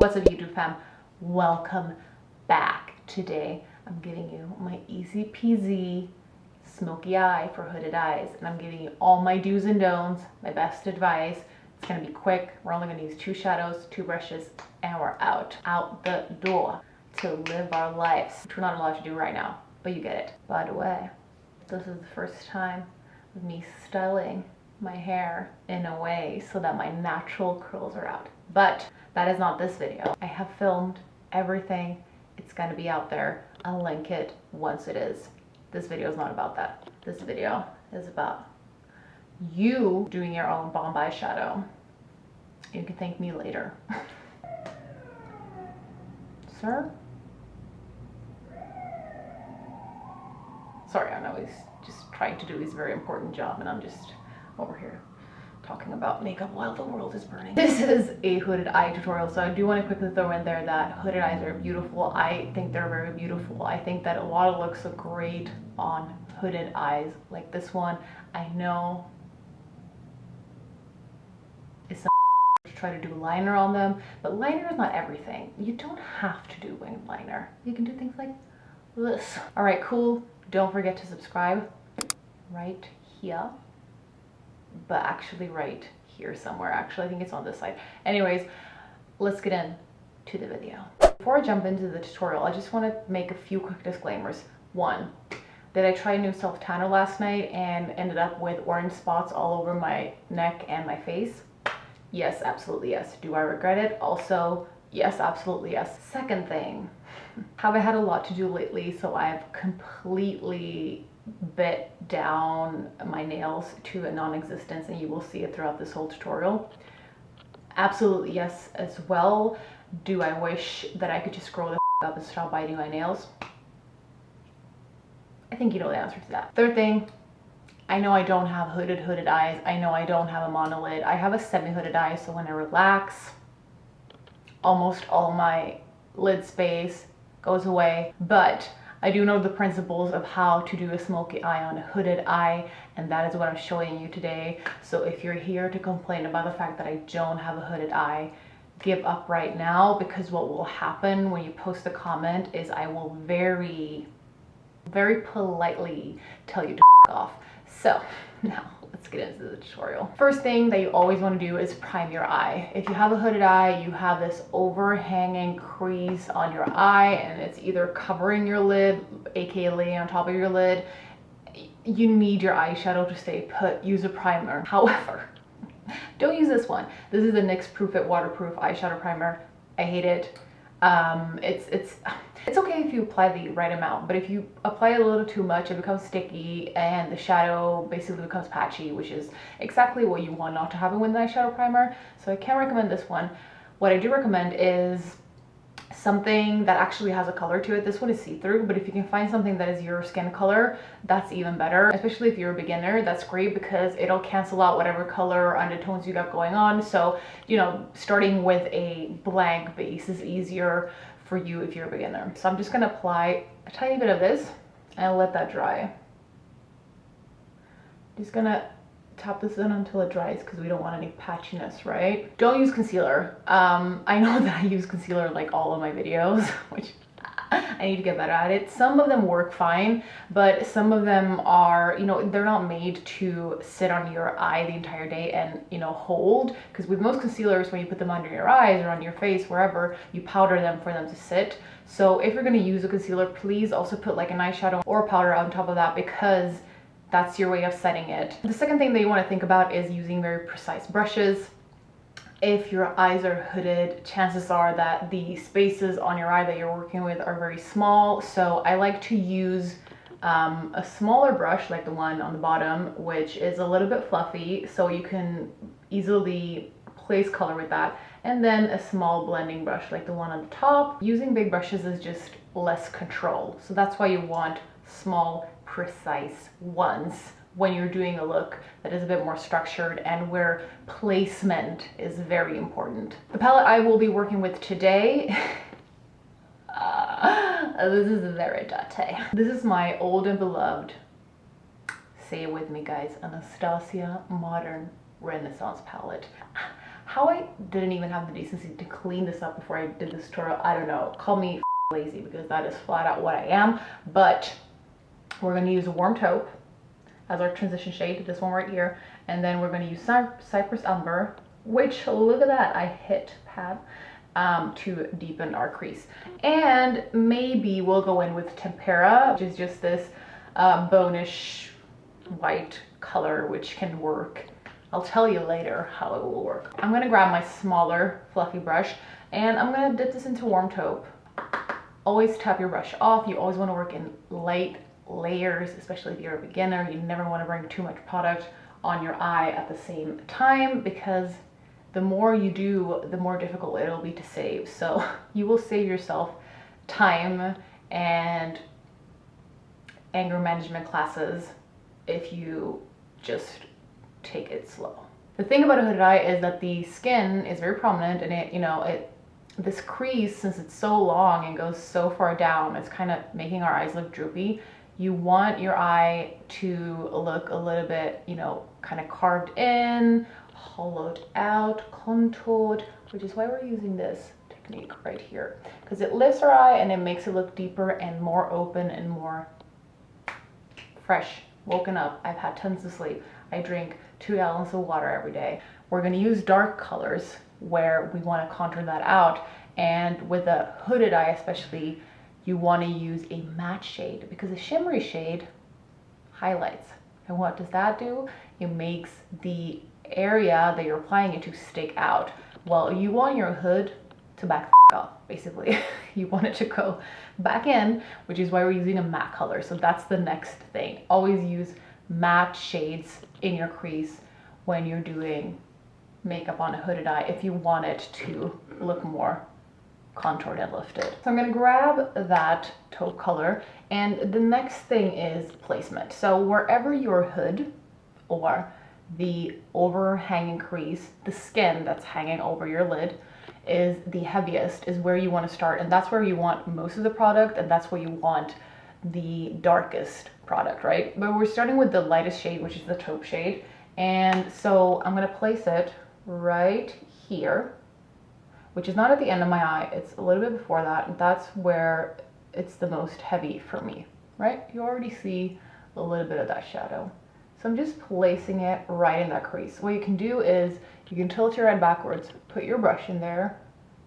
What's up, YouTube fam? Welcome back. Today I'm giving you my easy peasy smoky eye for hooded eyes, and I'm giving you all my do's and don'ts, my best advice. It's gonna be quick. We're only gonna use 2 shadows, 2 brushes, and we're out the door to live our lives, which we're not allowed to do right now, but you get it. By the way, this is the first time of me styling my hair in a way so that my natural curls are out, but that is not this video. I have filmed everything. It's gonna be out there. I'll link it once it is. This video is not about that. This video is about you doing your own bomb eyeshadow. You can thank me later. Sir? Sorry, I know he's just trying to do his very important job and I'm just over here talking about makeup while the world is burning. This is a hooded eye tutorial, so I do want to quickly throw in there that hooded eyes are beautiful. I think they're very beautiful. I think that a lot of looks look great on hooded eyes like this one. I know it's some to try to do liner on them, but liner is not everything. You don't have to do winged liner. You can do things like this. All right, cool. Don't forget to subscribe right here. But actually right here somewhere. Actually, I think it's on this side. Anyways, let's get into the video. Before I jump into the tutorial, I just want to make a few quick disclaimers. One, that I tried a new self tanner last night and ended up with orange spots all over my neck and my face. Yes, absolutely yes. Do I regret it? Also, yes, absolutely yes. Second thing, have I had a lot to do lately, so I've completely bit down my nails to a non-existence, and you will see it throughout this whole tutorial. Absolutely yes as well. Do I wish that I could just grow the up and stop biting my nails? I think you know the answer to that. Third thing, I know I don't have hooded eyes. I know I don't have a monolid. I have a semi-hooded eye, so when I relax, almost all my lid space goes away. But I do know the principles of how to do a smoky eye on a hooded eye, and that is what I'm showing you today. So if you're here to complain about the fact that I don't have a hooded eye, give up right now, because what will happen when you post a comment is I will very politely tell you to f off. So now let's get into the tutorial. First thing that you always want to do is prime your eye. If you have a hooded eye, you have this overhanging crease on your eye and it's either covering your lid, aka laying on top of your lid. You need your eyeshadow to stay put. Use a primer. However, don't use this one. This is the NYX Proof It Waterproof eyeshadow primer. I hate it. It's okay if you apply the right amount, but if you apply a little too much, it becomes sticky and the shadow basically becomes patchy, which is exactly what you want not to happen with an eyeshadow primer. So I can't recommend this one. What I do recommend is something that actually has a color to it. This one is see-through, but if you can find something that is your skin color, that's even better. Especially if you're a beginner, that's great because it'll cancel out whatever color or undertones you got going on. So, you know, starting with a blank base is easier for you if you're a beginner. So I'm just gonna apply a tiny bit of this and let that dry. Just gonna tap this in until it dries because we don't want any patchiness, right? Don't use concealer. I know that I use concealer in like all of my videos, which I need to get better at it. Some of them work fine, but some of them are, you know, they're not made to sit on your eye the entire day and, you know, hold. Because with most concealers, when you put them under your eyes or on your face, wherever, you powder them for them to sit. So if you're going to use a concealer, please also put like an eyeshadow or powder on top of that, because that's your way of setting it. The second thing that you want to think about is using very precise brushes. If your eyes are hooded, chances are that the spaces on your eye that you're working with are very small. So I like to use a smaller brush like the one on the bottom, which is a little bit fluffy, so you can easily place color with that. And then a small blending brush like the one on the top. Using big brushes is just less control. So that's why you want small, precise ones when you're doing a look that is a bit more structured and where placement is very important. The palette I will be working with today, this is very dirty. This is my old and beloved, say it with me guys, Anastasia Modern Renaissance palette. How I didn't even have the decency to clean this up before I did this tutorial, I don't know. Call me lazy, because that is flat out what I am. But we're going to use warm taupe as our transition shade, this one right here. And then we're going to use Cypress Umber, which, look at that, I hit pad, to deepen our crease. And maybe we'll go in with Tempera, which is just this bonish white color, which can work. I'll tell you later how it will work. I'm going to grab my smaller fluffy brush, and I'm going to dip this into warm taupe. Always tap your brush off. You always want to work in light layers, especially if you're a beginner. You never want to bring too much product on your eye at the same time, because the more you do, the more difficult it'll be to save. So you will save yourself time and anger management classes if you just take it slow. The thing about a hooded eye is that the skin is very prominent, and this crease, since it's so long and goes so far down, it's kind of making our eyes look droopy. You want your eye to look a little bit, kind of carved in, hollowed out, contoured, which is why we're using this technique right here, because it lifts our eye and it makes it look deeper and more open and more fresh, woken up. I've had tons of sleep. I drink 2 gallons of water every day. We're going to use dark colors where we want to contour that out, and with a hooded eye especially, you want to use a matte shade, because a shimmery shade highlights. And what does that do? It makes the area that you're applying it to stick out. Well, you want your hood to back off, basically. You want it to go back in, which is why we're using a matte color. So that's the next thing. Always use matte shades in your crease when you're doing makeup on a hooded eye if you want it to look more contoured and lifted. So I'm going to grab that taupe color, and the next thing is placement. So wherever your hood or the overhanging crease, the skin that's hanging over your lid, is the heaviest, is where you want to start, and that's where you want most of the product, and that's where you want the darkest product, right? But we're starting with the lightest shade, which is the taupe shade, and so I'm going to place it right here, which is not at the end of my eye, it's a little bit before that, and that's where it's the most heavy for me, right? You already see a little bit of that shadow. So I'm just placing it right in that crease. What you can do is you can tilt your head backwards, put your brush in there,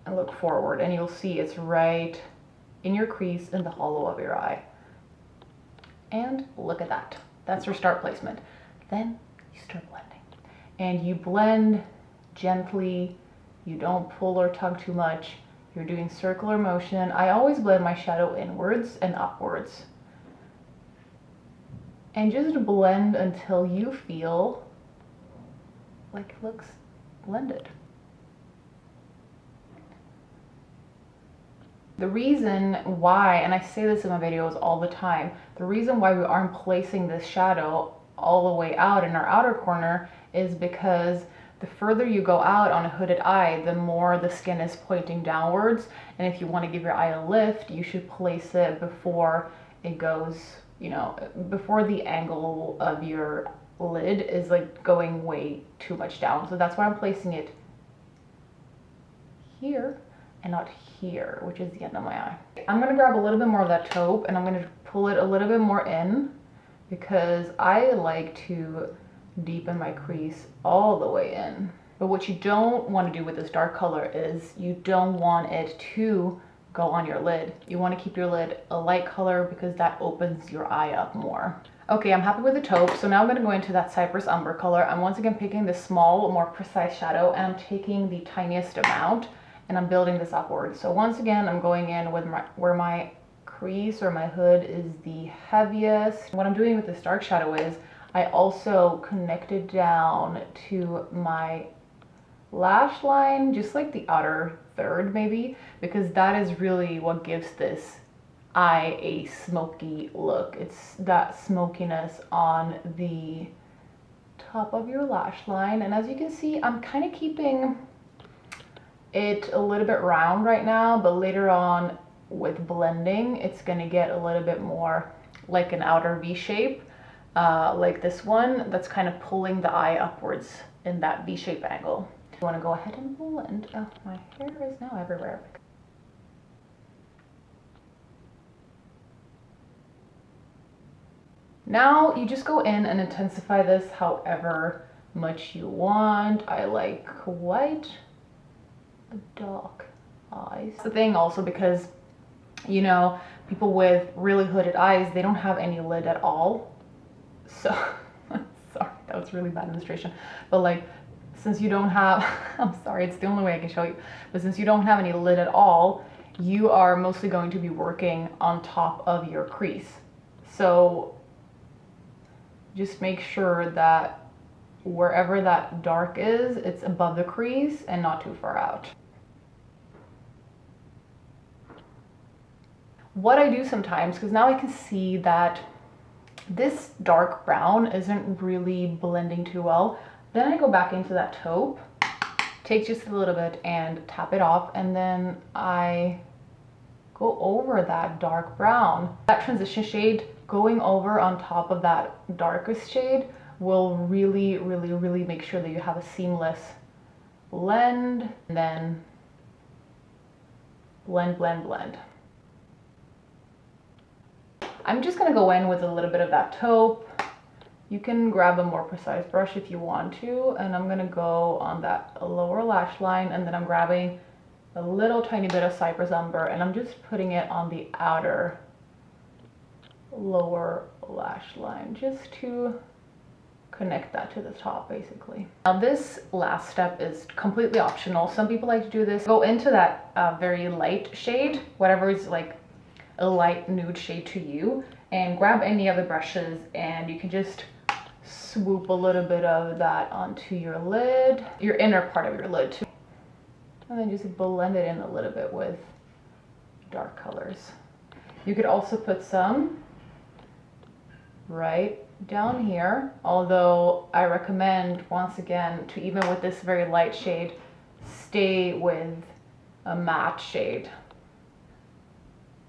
and look forward, and you'll see it's right in your crease in the hollow of your eye. And look at that. That's your start placement. Then you start blending. And you blend gently. You don't pull or tug too much. You're doing circular motion. I always blend my shadow inwards and upwards. And just blend until you feel like it looks blended. The reason why, and I say this in my videos all the time, the reason why we aren't placing this shadow all the way out in our outer corner is because the further you go out on a hooded eye, the more the skin is pointing downwards. And if you want to give your eye a lift, you should place it before it goes, before the angle of your lid is like going way too much down. So that's why I'm placing it here and not here, which is the end of my eye. I'm going to grab a little bit more of that taupe, and I'm going to pull it a little bit more in, because I like to deepen my crease all the way in. But what you don't want to do with this dark color is you don't want it to go on your lid. You want to keep your lid a light color, because that opens your eye up more. Okay, I'm happy with the taupe, so now I'm going to go into that Cypress Umber color. I'm once again picking this small, more precise shadow, and I'm taking the tiniest amount, and I'm building this upwards. So once again, I'm going in with where my crease or my hood is the heaviest. What I'm doing with this dark shadow is I also connected down to my lash line, just like the outer third maybe, because that is really what gives this eye a smoky look. It's that smokiness on the top of your lash line. And as you can see, I'm kind of keeping it a little bit round right now, but later on with blending, it's going to get a little bit more like an outer V shape, like this one, that's kind of pulling the eye upwards in that V-shape angle. You want to go ahead and blend. Oh, my hair is now everywhere. Now you just go in and intensify this however much you want. I like quite a dark eyes. The thing also, because you know, people with really hooded eyes, they don't have any lid at all. So, sorry, that was really bad illustration. But like, since you don't have, I'm sorry, it's the only way I can show you. But since you don't have any lid at all, you are mostly going to be working on top of your crease. So just make sure that wherever that dark is, it's above the crease and not too far out. What I do sometimes, because now I can see that this dark brown isn't really blending too well, then I go back into that taupe, take just a little bit and tap it off, and then I go over that dark brown. That transition shade going over on top of that darkest shade will really, really, really make sure that you have a seamless blend. And then blend, blend, blend. I'm just gonna go in with a little bit of that taupe. You can grab a more precise brush if you want to, and I'm gonna go on that lower lash line, and then I'm grabbing a little tiny bit of Cypress Umber, and I'm just putting it on the outer lower lash line, just to connect that to the top, basically. Now this last step is completely optional. Some people like to do this. Go into that very light shade, whatever is like a light nude shade to you, and grab any of the brushes, and you can just swoop a little bit of that onto your lid, your inner part of your lid too. And then just blend it in a little bit with dark colors. You could also put some right down here, although I recommend, once again, to even with this very light shade, stay with a matte shade.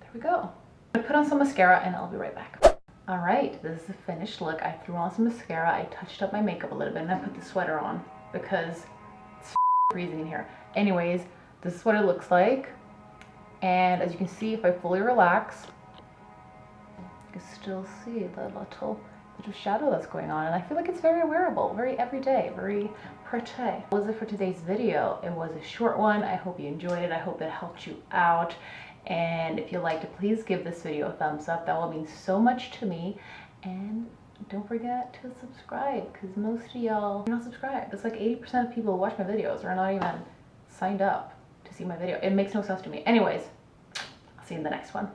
There we go. I'm gonna put on some mascara and I'll be right back. All right, this is the finished look. I threw on some mascara, I touched up my makeup a little bit, and I put the sweater on because it's freezing in here. Anyways, this is what it looks like. And as you can see, if I fully relax, you can still see the little bit of shadow that's going on. And I feel like it's very wearable, very everyday, very pretty. That was it for today's video. It was a short one. I hope you enjoyed it. I hope it helped you out. And if you liked it, please give this video a thumbs up. That will mean so much to me. And don't forget to subscribe, because most of y'all are not subscribed. It's like 80% of people who watch my videos are not even signed up to see my video. It makes no sense to me. Anyways, I'll see you in the next one.